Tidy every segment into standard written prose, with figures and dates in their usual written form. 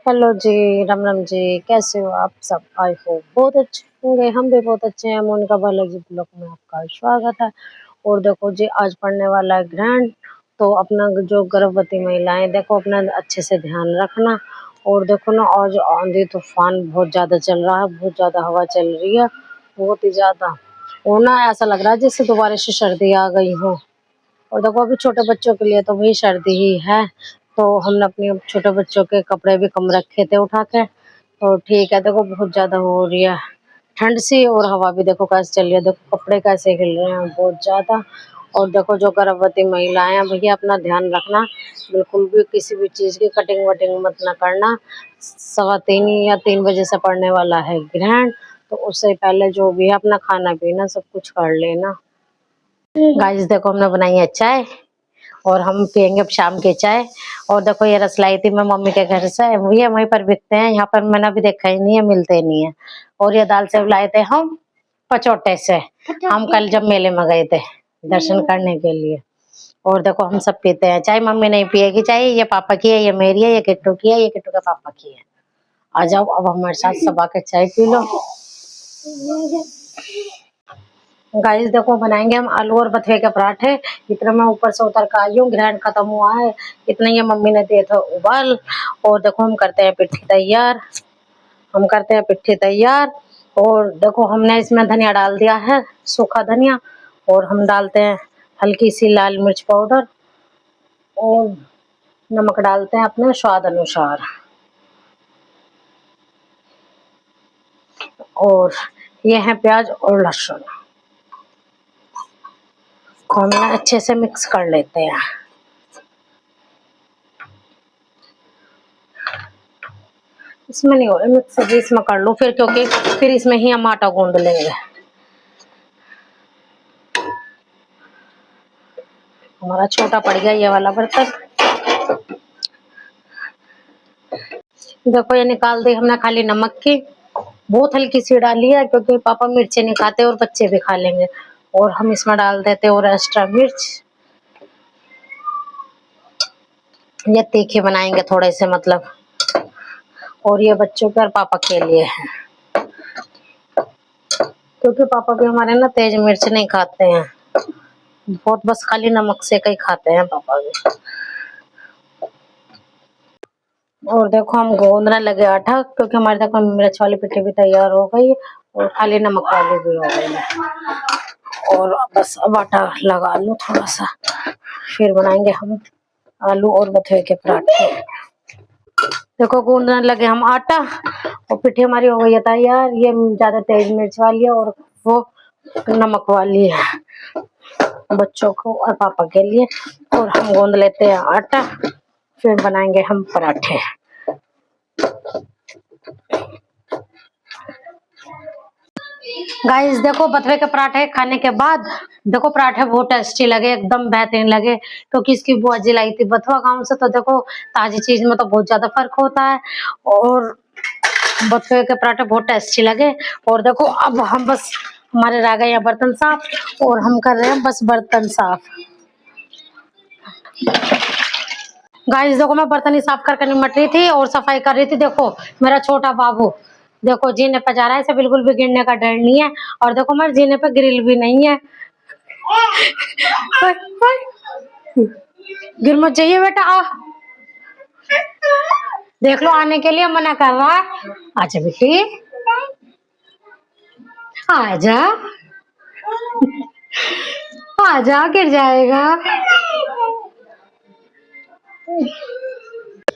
Hello जी, राम राम जी। कैसे हो आप सब? आई होप बहुत अच्छे होंगे। हम भी बहुत अच्छे हैं। मोनिका बालाजी ब्लॉग में आपका स्वागत है। और देखो जी, आज पढ़ने वाला है ग्रहण। तो अपना जो गर्भवती महिलाएं, देखो अपना अच्छे से ध्यान रखना। और देखो ना, आज आंधी तूफान बहुत ज्यादा चल रहा है, बहुत ज्यादा हवा चल रही है, बहुत ही ज्यादा। और ना ऐसा लग रहा है जैसे दोबारा से सर्दी आ गई हो। और देखो अभी छोटे बच्चों के लिए तो वही सर्दी ही है। तो हमने अपने छोटे बच्चों के कपड़े भी कम रखे थे उठा के। तो ठीक है, देखो बहुत ज्यादा हो रही है ठंड सी, और हवा भी देखो कैसे चल रही है। देखो कपड़े कैसे हिल रहे हैं बहुत ज्यादा। और देखो जो गर्भवती महिलाएं हैं, भैया अपना ध्यान रखना। बिल्कुल भी किसी भी चीज की कटिंग वटिंग मत ना करना। 3:15 या 3 बजे से पड़ने वाला है ग्रहण। तो उससे पहले जो भी है अपना खाना पीना सब कुछ कर लेना। गाइस देखो हमने बनाई है चाय, और हम पियेंगे अब शाम की चाय। और देखो ये रस लाई थी मैं मम्मी के घर से, ये वहीं पर बिकते हैं, यहाँ पर मैंने अभी देखा ही नहीं है, मिलते नहीं है। और ये दाल सेव लाए थे हम पचोटे से, हम कल जब मेले में गए थे दर्शन करने के लिए। और देखो हम सब पीते हैं चाय। मम्मी नहीं पिएगी चाय, ये पापा की है, ये मेरी है, ये किट्टू की है, ये किट्टू के पापा की है। आ जाओ अब हमारे साथ सब आके चाय पी लो। गाइस देखो बनाएंगे हम आलू और बथुए के पराठे। इतना मैं ऊपर से उतर कर आई हूँ, ग्रहण खत्म हुआ है, इतना ये मम्मी ने दिए थे उबाल। और देखो हम करते हैं पिट्ठी तैयार, हम करते हैं पिट्ठी तैयार। और देखो हमने इसमें धनिया डाल दिया है, सूखा धनिया। और हम डालते हैं हल्की सी लाल मिर्च पाउडर, और नमक डालते हैं अपने स्वाद अनुसार। और ये है प्याज और लहसुन, हम अच्छे से मिक्स कर लेते हैं। इसमें नहीं हो रहा मिक्स, अभी इसमें कर लो फिर, क्योंकि फिर इसमें ही हम आटा गूंद लेंगे। हमारा छोटा पड़ गया ये वाला बर्तन। देखो ये निकाल दी हमने खाली नमक की, बहुत हल्की सी डाली है, क्योंकि पापा मिर्ची नहीं खाते और बच्चे भी खा लेंगे। और हम इसमें डाल देते और एक्स्ट्रा मिर्च। ये तीखे बनाएंगे थोड़े से, मतलब। और ये बच्चों के और पापा के लिए है, क्योंकि पापा भी हमारे ना तेज मिर्च नहीं खाते हैं, बहुत बस खाली नमक से कहीं खाते हैं पापा भी। और देखो हम गूंदने लगे आटा, क्योंकि हमारे देखो मिर्च वाली पिट्ठी भी तैयार हो गई और खाली नमक वाली भी हो गई है। और बस अब आटा लगा लो थोड़ा सा, फिर बनाएंगे हम आलू और बथुए के पराठे। देखो गूंदने लगे हम आटा, और पिट्ठी हमारी हो गई है तैयार। ये ज्यादा तेज मिर्च वाली है और वो नमक वाली है, बच्चों को और पापा के लिए। और हम गूंद लेते हैं आटा, फिर बनाएंगे हम पराठे। गाइस देखो बथुए के पराठे खाने के बाद देखो पराठे बहुत टेस्टी लगे, एकदम बेहतरीन लगे, क्योंकि इसकी बुआ जी लाई थी बथुआ गांव से। तो देखो ताजी चीज में तो बहुत ज्यादा फर्क होता है, और बथुए के पराठे बहुत टेस्टी लगे। और देखो अब हम बस, हमारे रह गए हैं बर्तन साफ, और हम कर रहे हैं बस बर्तन साफ। गाइस देखो मैं बर्तन ही साफ करके निमट रही थी और सफाई कर रही थी। देखो मेरा छोटा बाबू देखो जीने पे जा रहा है, इसे बिल्कुल भी गिरने का डर नहीं है। और देखो मेरे जीने पे ग्रिल भी नहीं है। गिर मत जाइए बेटा, आ देख लो, आने के लिए मना कर रहा है। आजा बेटी, आजा आजा, गिर जाएगा।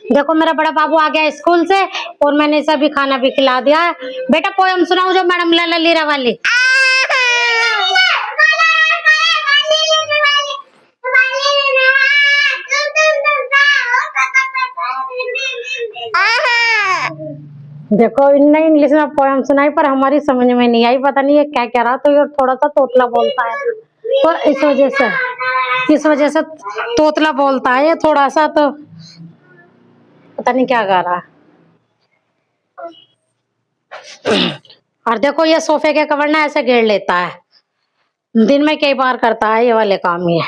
देखो मेरा बड़ा बाबू आ गया स्कूल से, और मैंने इसे अभी खाना भी खिला दिया है। बेटा पोयम सुनाओ जो मैडम लाला लीरा वाली। देखो इनने इंग्लिश में पोयम सुनाई, पर हमारी समझ में नहीं आई, पता नहीं ये क्या कह रहा। तो ये थोड़ा सा तोतला बोलता है, तो इस वजह से तोतला बोलता है ये थोड़ा सा, तो पता नहीं क्या गा रहा। और देखो ये सोफे के कवर ना ऐसे घेर लेता है, दिन में कई बार करता है ये वाले काम ये।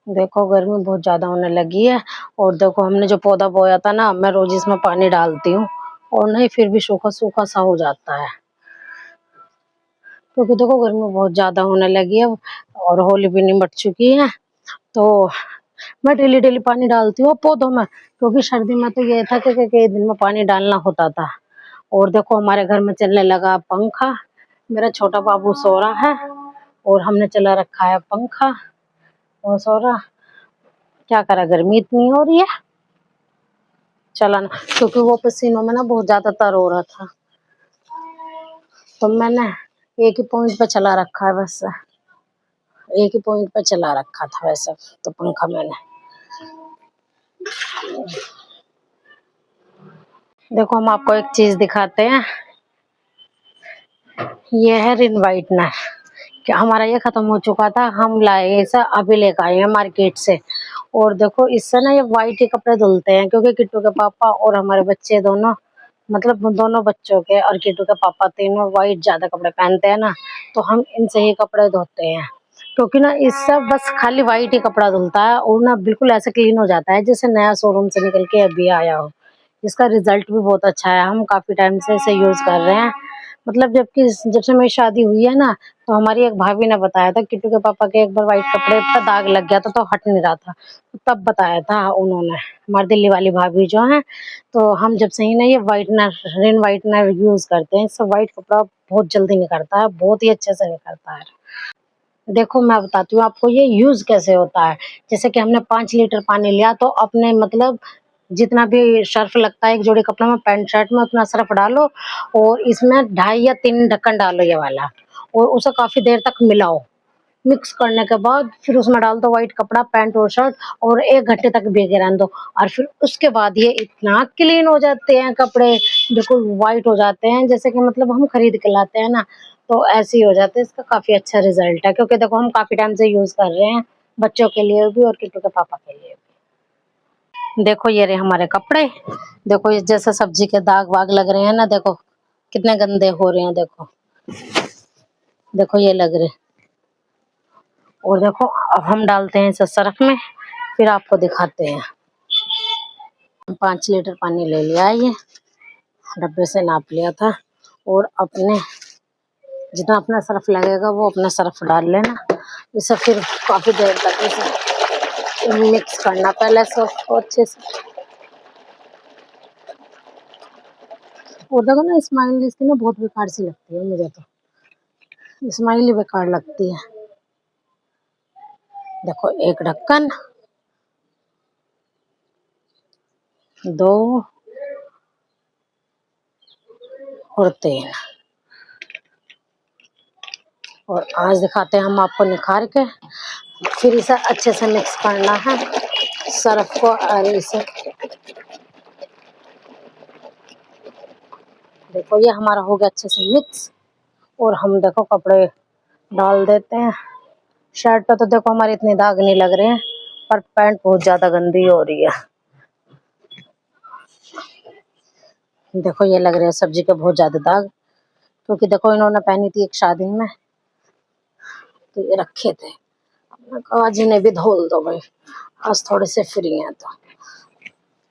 देखो गर्मी बहुत ज्यादा होने लगी है। और देखो हमने जो पौधा बोया था ना, मैं रोज इसमें पानी डालती हूँ और नहीं फिर भी सूखा सूखा सा हो जाता है, क्योंकि देखो गर्मी बहुत ज्यादा होने लगी है और होली भी निमट चुकी है। तो मैं डेली डेली पानी डालती हूँ पौधों में, क्योंकि सर्दी में तो ये था कि कई दिन में पानी डालना होता था। और देखो हमारे घर में चलने लगा पंखा, मेरा छोटा बाबू सो रहा है और हमने चला रखा है पंखा और सो रहा। क्या करा, गर्मी इतनी हो रही है, चलाना, क्योंकि वो पसीनों में ना बहुत ज्यादा तर हो रहा था, तो मैंने एक ही पॉइंट पे चला रखा है, बस एक ही पॉइंट पे चला रखा था वैसे तो पंखा मैंने। देखो हम आपको एक चीज दिखाते हैं, ये है रिन वाइटनर। क्या हमारा ये खत्म हो चुका था, हम लाए ऐसा अभी लेकर आए हैं मार्केट से। और देखो इससे ना ये वाइट ही कपड़े धुलते हैं, क्योंकि किट्टू के पापा और हमारे बच्चे दोनों, मतलब दोनों बच्चों के और किट्टू के पापा तीनों वाइट ज्यादा कपड़े पहनते हैं ना, तो हम इनसे ही कपड़े धोते हैं। क्योंकि ना इससे बस खाली वाइट ही कपड़ा धुलता है और ना बिल्कुल ऐसे क्लीन हो जाता है जैसे नया शोरूम से निकल के अभी आया हो। इसका रिजल्ट भी बहुत अच्छा है, हम काफी टाइम से इसे यूज कर रहे हैं। मतलब जब से मेरी शादी हुई है ना, तो हमारी एक भाभी ने बताया था किट्टू के पापा के एक बार व्हाइट कपड़े पर दाग लग गया था तो हट नहीं रहा था, तो तब बताया था उन्होंने, हमारी दिल्ली वाली भाभी जो है। तो हम जब से ही ना ये व्हाइटनर, रिन व्हाइटनर यूज करते हैं, इससे व्हाइट कपड़ा बहुत जल्दी निकलता है, बहुत ही अच्छे से निकलता है। देखो मैं बताती हूँ आपको ये यूज कैसे होता है। जैसे कि हमने 5 लीटर पानी लिया, तो अपने मतलब जितना भी सर्फ लगता है एक जोड़ी कपड़े में, पैंट शर्ट में, उतना सर्फ डालो और इसमें 2.5 या 3 ढक्कन डालो ये वाला, और उसे काफी देर तक मिलाओ। मिक्स करने के बाद फिर उसमें डाल दो व्हाइट कपड़ा, पैंट और शर्ट, और 1 घंटे तक भीगे रहने दो। और फिर उसके बाद ये इतना क्लीन हो जाते हैं कपड़े, बिल्कुल व्हाइट हो जाते हैं, जैसे कि मतलब हम खरीद के लाते हैं ना, तो ऐसे ही हो जाते हैं। इसका काफी अच्छा रिजल्ट है, क्योंकि देखो हम काफी टाइम से यूज कर रहे हैं, बच्चों के लिए भी और किट्टू के पापा के लिए भी। देखो ये रहे हमारे कपड़े, देखो ये जैसे सब्जी के दाग वाग लग रहे हैं ना, देखो कितने गंदे हो रहे हैं, देखो देखो ये लग रहे। और देखो अब हम डालते हैं इसे सर्फ में, फिर आपको दिखाते हैं। 5 लीटर पानी ले लिया है, ये डब्बे से नाप लिया था, और अपने जितना अपना सर्फ लगेगा वो अपना सर्फ डाल लेना। इसे फिर काफी देर तक इसे मिक्स करना पहले सर्फ को अच्छे से। और देखो ना स्माइल इसकी ना बहुत बेकार सी लगती है, मुझे तो स्माइल ही बेकार लगती है। देखो एक ढक्कन, 2 और 3, और आज दिखाते हैं हम आपको निखार के। फिर इसे अच्छे से मिक्स करना है सर्फ को, और इसे देखो ये हमारा हो गया अच्छे से मिक्स। और हम देखो कपड़े डाल देते हैं। शर्ट पे तो देखो हमारे इतने दाग नहीं लग रहे हैं, पर पैंट बहुत ज्यादा गंदी हो रही है। देखो ये लग रहे हैं सब्जी के बहुत ज्यादा दाग, क्योंकि देखो इन्होंने पहनी थी एक शादी में, तो ये रखे थे। आज इन्हें भी धोल दो भाई, आज थोड़े से फ्री हैं तो।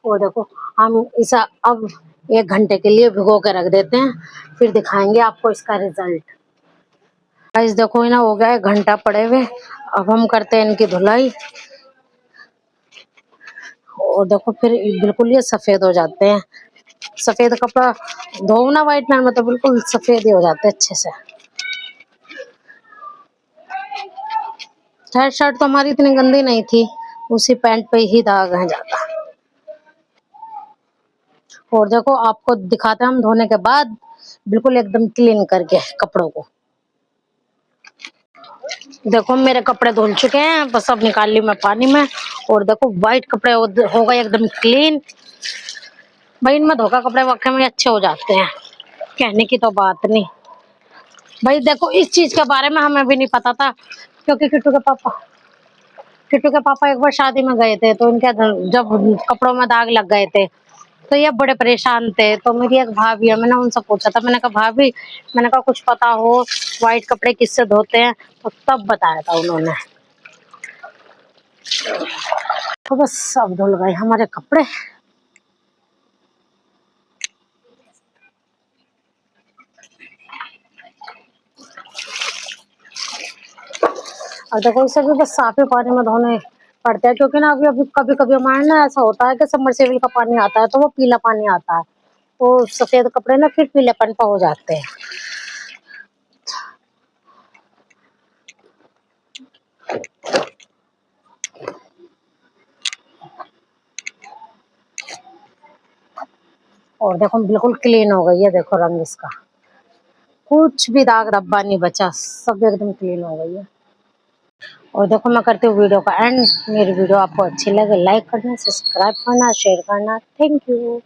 और देखो हम इसे अब 1 घंटे के लिए भिगो के रख देते हैं, फिर दिखाएंगे आपको इसका रिजल्ट। गाइस देखो ना हो गया 1 घंटा पड़े हुए, अब हम करते हैं इनकी धुलाई। और देखो फिर बिल्कुल ये सफेद हो जाते हैं। सफेद कपड़ा धो ना व्हाइटनर में तो बिल्कुल सफेद ही हो जाते हैं अच्छे से। खैर शर्ट तो हमारी इतनी गंदी नहीं थी, उसी पैंट पे ही दाग है ज्यादा। और देखो आपको दिखाते हैं हम धोने के बाद बिल्कुल एकदम क्लीन करके कपड़ों को। देखो मेरे कपड़े धुल चुके हैं, बस अब निकाल ली मैं पानी में। और देखो व्हाइट कपड़े हो गए एकदम क्लीन। भाई इनमें धोखा कपड़े वाकई में अच्छे हो जाते हैं, कहने की तो बात नहीं। भाई देखो इस चीज के बारे में हमें भी नहीं पता था, क्योंकि किट्टू के पापा एक बार शादी में गए थे, तो इनके जब कपड़ों में दाग लग गए थे तो ये बड़े परेशान थे। तो मेरी एक भाभी है, मैंने उनसे पूछा था, मैंने कहा भाभी, मैंने कहा कुछ पता हो व्हाइट कपड़े किससे धोते हैं, तो तब बताया था उन्होंने। तो बस अब धुल गए हमारे कपड़े। और देखो इसे भी बस साफ ही पानी में धोने पड़ते हैं, क्योंकि ना अभी अभी कभी कभी हमारे ना ऐसा होता है कि सबमर्सिबल का पानी आता है तो वो पीला पानी आता है, तो सफेद कपड़े ना फिर पीलेपन पे हो जाते हैं। और देखो बिल्कुल क्लीन हो गई है, देखो रंग इसका, कुछ भी दाग धब्बा नहीं बचा, सब एकदम क्लीन हो गई है। और देखो मैं करती हूँ वीडियो का एंड। मेरी वीडियो आपको अच्छी लगे लाइक करना, सब्सक्राइब करना, शेयर करना। Thank you.